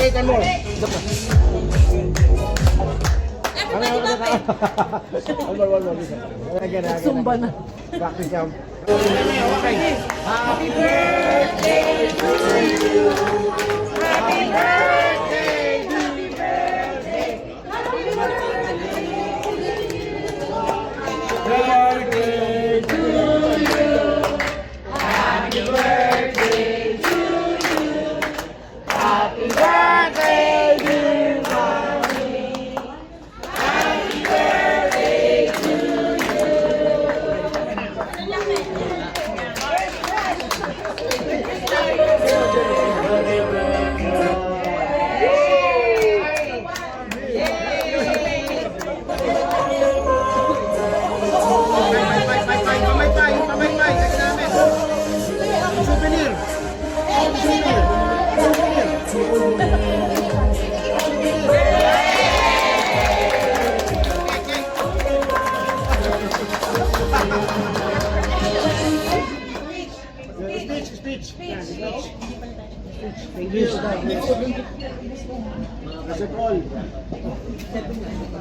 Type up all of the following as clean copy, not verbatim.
cake and more. Sumba na. Practice jam. Happy birthday to you. Happy birthday. Happy birthday. Birthday to you. Happy birthday to you. Happy birthday, dear mommy. Happy birthday to Souvenir. Speech. English.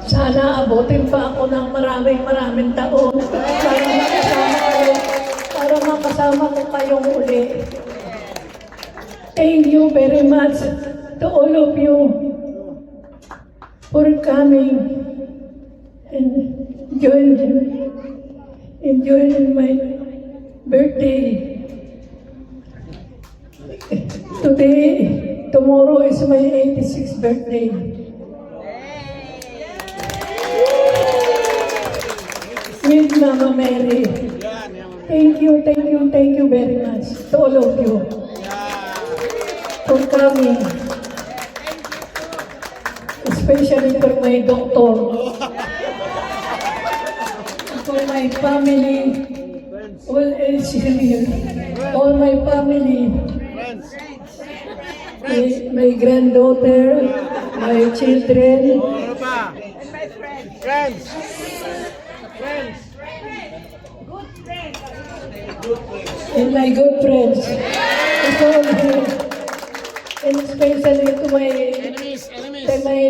Sana abutin pa ako ng maraming taon para makasama ko kayong uli. Thank you very much to all of you for coming and enjoying my birthday. Tomorrow is my 86th birthday. With Mama Mary. Thank you very much to all of you for coming. Especially for my doctor. For my family. All my family. My granddaughter, my children, Friends. and my good friends. And especially to my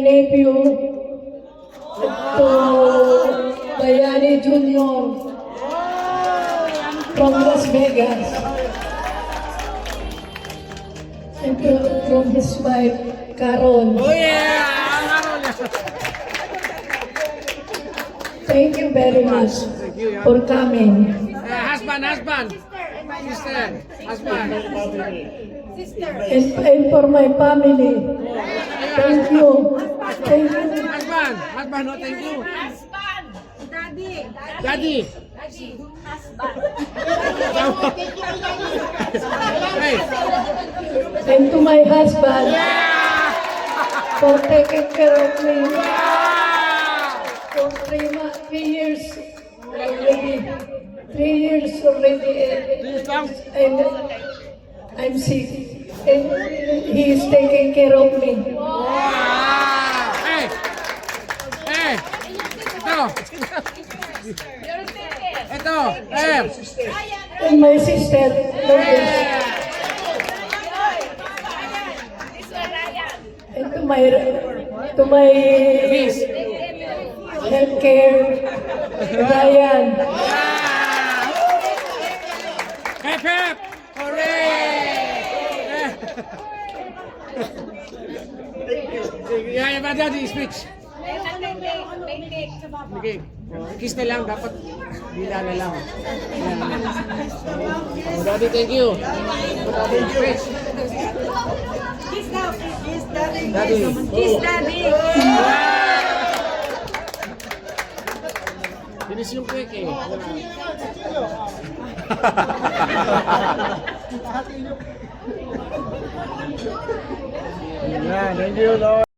nephew, to Bayani Jr. from Las Vegas. And from his wife, Carol. Oh yeah! Thank you very much for coming. Husband. Sister. Husband. And for my family. Thank you. Husband, no, thank you. Daddy. Hey. And to my husband for taking care of me for 3 years already. 3 years already. And I'm sick. And he is taking care of me. Ito. And my sister, Lourdes. And to my healthcare, Ryan. Hep. Hooray! Yeah, but daddy, speech. Okay. Kiss na lang, dapat bila na lang. Daddy, thank you. Daddy, speech. Kiss now. Kiss daddy. Daddy. Kiss daddy. Finish yung cake eh. Yeah, thank you, Lord.